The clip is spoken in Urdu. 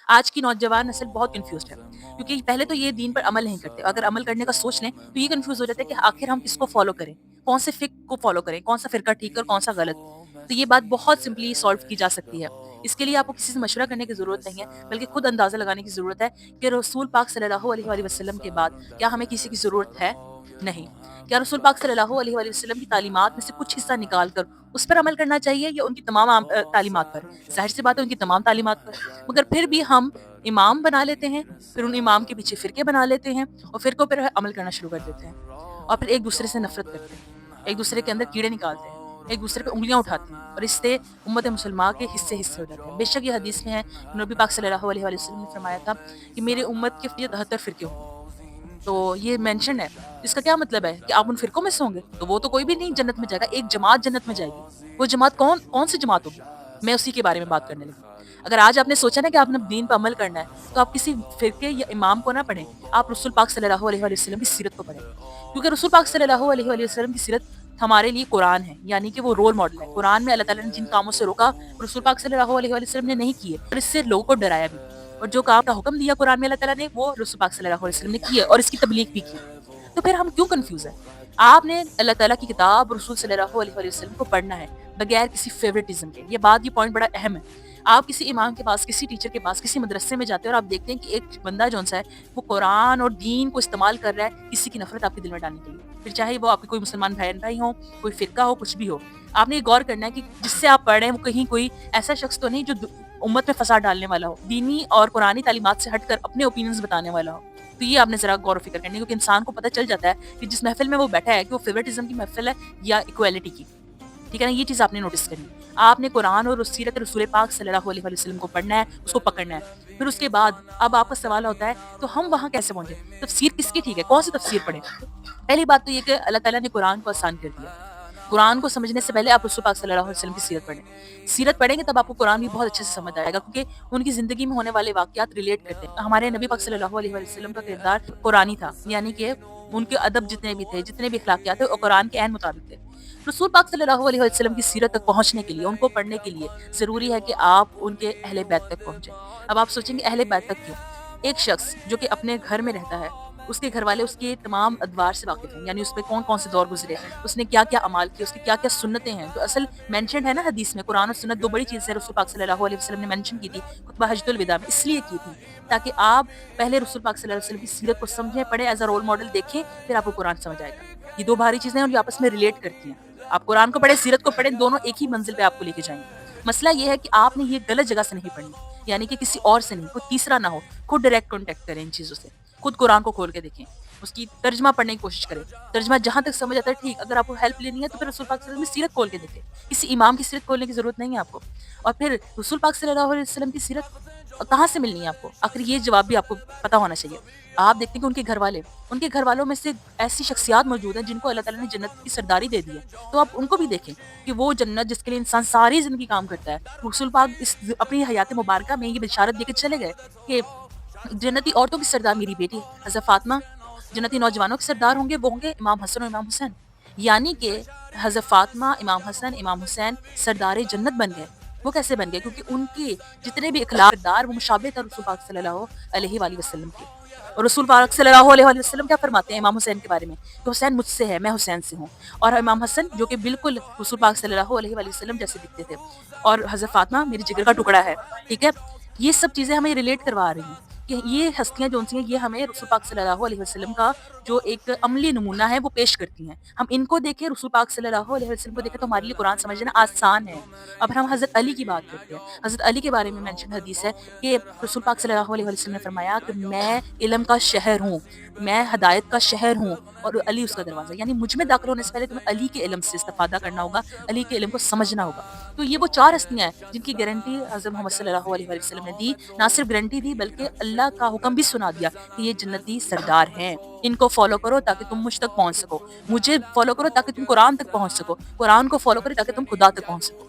آج کی نوجوان نسل بہت کنفیوزڈ ہے کیونکہ پہلے تو یہ دین پر عمل نہیں کرتے، اگر عمل کرنے کا سوچ لیں تو یہ کنفیوز ہو جاتا ہے کہ آخر ہم کس کو فالو کریں، کون سے فک کو فالو کریں، کون سا فرقہ ٹھیک ہے اور کون سا غلط۔ تو یہ بات بہت سمپلی سالو کی جا سکتی ہے۔ اس کے لیے آپ کو کسی سے مشورہ کرنے کی ضرورت نہیں ہے، بلکہ خود اندازہ لگانے کی ضرورت ہے کہ رسول پاک صلی اللہ علیہ وآلہ وسلم کے بعد کیا ہمیں کسی کی ضرورت ہے؟ نہیں۔ کیا رسول پاک صلی اللہ علیہ وآلہ وسلم کی تعلیمات میں سے کچھ حصہ نکال کر اس پر عمل کرنا چاہیے یا ان کی تمام تعلیمات پر؟ ظاہر سی بات ہے ان کی تمام تعلیمات پر، مگر پھر بھی ہم امام بنا لیتے ہیں، پھر ان امام کے پیچھے فرقے بنا لیتے ہیں اور فرقوں پر عمل کرنا شروع کر دیتے ہیں، اور پھر ایک دوسرے سے نفرت کرتے ہیں، ایک دوسرے کے اندر کیڑے نکالتے ہیں، ایک دوسرے پہ انگلیاں اٹھاتے ہیں، اور اس سے امت مسلمہ کے حصے ہو جاتے ہیں۔ بے شک یہ حدیث میں ہے، نبی پاک صلی اللہ علیہ وآلہ وسلم نے فرمایا تھا کہ میرے امت کے 73 فرقے ہوں گے۔ تو یہ مینشن ہے، اس کا کیا مطلب ہے کہ آپ ان فرقوں میں سے ہوں گے؟ تو وہ تو کوئی بھی نہیں جنت میں جائے گا، ایک جماعت جنت میں جائے گی۔ وہ جماعت کون سی جماعت ہوگی؟ میں اسی کے بارے میں بات کرنے لگی۔ اگر آج آپ نے سوچا نا کہ آپ نے دین پر عمل کرنا ہے تو آپ کسی فرقے یا امام کو نہ پڑھیں، آپ رسول پاک صلی اللہ علیہ وآلہ وسلم کی سیرت کو پڑھیں، کیونکہ رسول پاک صلی اللہ علیہ وآلہ وسلم کی سیرت ہمارے لیے قرآن ہے، یعنی کہ وہ رول ماڈل ہے۔ قرآن میں اللہ تعالیٰ نے جن کاموں سے روکا رسول پاک صلی اللہ علیہ وآلہ وسلم نے نہیں کیے، اور اس سے لوگوں کو ڈرایا بھی، اور جو کام کا حکم دیا قرآن میں اللہ تعالیٰ نے وہ رسول پاک صلی اللہ علیہ وسلم نے کیے اور اس کی تبلیغ بھی کی۔ تو پھر ہم کیوں کنفیوز ہیں؟ آپ نے اللہ تعالیٰ کی کتاب رسول صلی اللہ علیہ وآلہ وسلم کو پڑھنا ہے بغیر کسی فیوریٹزم کے۔ یہ پوائنٹ بڑا اہم ہے۔ آپ کسی امام کے پاس، کسی ٹیچر کے پاس، کسی مدرسے میں جاتے ہیں اور آپ دیکھتے ہیں کہ ایک بندہ جون سا ہے وہ قرآن اور دین کو استعمال کر رہا ہے کسی کی نفرت آپ کے دل میں ڈالنے کے لیے، پھر چاہے وہ آپ کے کوئی مسلمان بھائی ہوں، کوئی فرقہ ہو، کچھ بھی ہو۔ آپ نے یہ غور کرنا ہے کہ جس سے آپ پڑھ رہے ہیں وہ کہیں کوئی ایسا شخص تو نہیں جو امت میں فساد ڈالنے والا ہو، دینی اور قرآنی تعلیمات سے ہٹ کر اپنے اوپینینز بتانے والا ہو۔ تو یہ آپ نے ذرا غور و فکر کرنی ہے، کیونکہ انسان کو پتہ چل جاتا ہے کہ جس محفل میں وہ بیٹھا ہے کہ وہ فیوریٹزم کی محفل ہے یا ایکویلٹی کی۔ ٹھیک ہے نا، یہ چیز آپ نے نوٹس کرنی ہے۔ آپ نے قرآن اور سیرت رسول پاک صلی اللہ علیہ وسلم کو پڑھنا ہے، اس کو پکڑنا ہے۔ پھر اس کے بعد اب آپ کا سوال ہوتا ہے تو ہم وہاں کیسے پہنچے؟ تفسیر کس کی ٹھیک ہے؟ کون سی تفسیر پڑھیں؟ پہلی بات تو یہ کہ اللہ تعالیٰ نے قرآن کو آسان کر دیا۔ قرآن کو سمجھنے سے پہلے آپ رسول پاک صلی اللہ علیہ وسلم کی سیرت پڑھیں۔ سیرت پڑھیں گے تب آپ کو قرآن بھی بہت اچھے سے سمجھ آئے گا، کیونکہ ان کی زندگی میں ہونے والے واقعات ریلیٹ کرتے ہیں۔ ہمارے نبی پاک صلی اللہ علیہ وسلم کا کردار قرآنی تھا، یعنی کہ ان کے ادب جتنے بھی تھے، جتنے بھی اخلاقیات تھے، وہ قرآن کے عین مطابق تھے۔ رسول پاک صلی اللہ علیہ وسلم کی سیرت تک پہنچنے کے لیے، ان کو پڑھنے کے لیے ضروری ہے کہ آپ ان کے اہل بیت تک پہنچیں۔ اب آپ سوچیں گے اہل بیت تک کیوں؟ ایک شخص جو کہ اپنے گھر میں رہتا ہے، اس کے گھر والے اس کے تمام ادوار سے واقف ہیں، یعنی اس پہ کون کون سے دور گزرے، اس نے کیا کیا اعمال کیے، اس کی کیا کیا سنتیں ہیں جو اصل مینشن ہے نا حدیث میں۔ قرآن اور سنت دو بڑی چیزیں رسول پاک صلی اللہ علیہ وسلم نے مینشن کی تھی خطبہ حجۃ الوداع میں، اس لیے کی تھی تاکہ آپ پہلے رسول پاک صلی اللہ علیہ وسلم کی سیرت کو سمجھیں، پڑھیں، ایز اے رول ماڈل دیکھیں، پھر آپ کو قرآن سمجھ آئے گا۔ یہ دو بھاری چیزیں ہیں اور یہ آپس میں ریلیٹ کرتی ہیں۔ آپ قرآن کو پڑھیں، سیرت کو پڑھیں، دونوں ایک ہی منزل پہ آپ کو لے کے جائیں گے۔ مسئلہ یہ ہے کہ آپ نے یہ غلط جگہ سے نہیں پڑھنی، یعنی کہ کسی اور سے نہیں، کوئی تیسرا نہ ہو، خود ڈائریکٹ کانٹیکٹ کریں ان چیزوں سے، خود قرآن کو کھول کے دیکھیں، اس کی ترجمہ پڑھنے کی کوشش کریں، ترجمہ جہاں تک سمجھ آتا ہے ٹھیک، اگر آپ کو ہیلپ لینی ہے تو پھر رسول پاک صلی اللہ علیہ وسلم کی سیرت کھول کے دیکھیں، کسی امام کی سیرت کھولنے کی ضرورت نہیں ہے آپ کو۔ اور پھر رسول پاک صلی اللہ علیہ وسلم کی سیرت کہاں سے ملنی ہے آپ کو؟ آخر یہ جواب بھی آپ کو پتہ ہونا چاہیے۔ آپ دیکھتے ہیں کہ ان کے گھر والوں میں سے ایسی شخصیات موجود ہیں جن کو اللہ تعالیٰ نے جنت کی سرداری دے دی ہے، تو آپ ان کو بھی دیکھیں کہ وہ جنت جس کے لیے انسان ساری زندگی کام کرتا ہے، رسول پاک اس اپنی حیات مبارکہ میں یہ بشارت دے کے چلے گئے کہ جنتی عورتوں کی سردار میری بیٹی حضرت فاطمہ، جنتی نوجوانوں کے سردار ہوں گے وہ ہوں گے امام حسن اور امام حسین، یعنی کہ حضرت فاطمہ، امام حسن، امام حسین سردار جنت بن گئے۔ وہ کیسے بن گئے؟ کیونکہ ان کے جتنے بھی اخلاق کردار وہ مشابہ تھا رسول پاک صلی اللہ علیہ وآلہ وسلم کے۔ اور رسول پاک صلی اللہ علیہ وآلہ وسلم کیا فرماتے ہیں امام حسین کے بارے میں کہ حسین مجھ سے ہے، میں حسین سے ہوں، اور امام حسن جو کہ بالکل رسول پاک صلی اللہ علیہ وآلہ وسلم جیسے دکھتے تھے، اور حضرت فاطمہ میری جگر کا ٹکڑا ہے۔ ٹھیک ہے، یہ سب چیزیں ہمیں ریلیٹ کروا رہی ہیں کہ یہ ہستیاں جو ہیں یہ ہمیں رسول پاک صلی اللہ علیہ وسلم کا جو ایک عملی نمونہ ہے وہ پیش کرتی ہیں۔ ہم ان کو دیکھیں، رسول پاک صلی اللہ علیہ وسلم کو دیکھیں تو ہمارے لیے قرآن سمجھنا آسان ہے۔ اب ہم حضرت علی کی بات کرتے ہیں۔ حضرت علی کے بارے میں مینشن حدیث ہے کہ رسول پاک صلی اللہ علیہ وسلم نے فرمایا کہ میں علم کا شہر ہوں، میں ہدایت کا شہر ہوں، اور علی اس کا دروازہ، یعنی مجھ میں داخل ہونے سے پہلے تمہیں علی کے علم سے استفادہ کرنا ہوگا، علی کے علم کو سمجھنا ہوگا۔ تو یہ وہ چار ہستیاں ہیں جن کی گارنٹی حضرت محمد صلی اللہ علیہ وسلم نے دی، نہ صرف گارنٹی دی بلکہ اللہ کا حکم بھی سنا دیا کہ یہ جنتی سردار ہیں، ان کو فالو کرو تاکہ تم مجھ تک پہنچ سکو، مجھے فالو کرو تاکہ تم قرآن تک پہنچ سکو، قرآن کو فالو کرو تاکہ تم خدا تک پہنچ سکو۔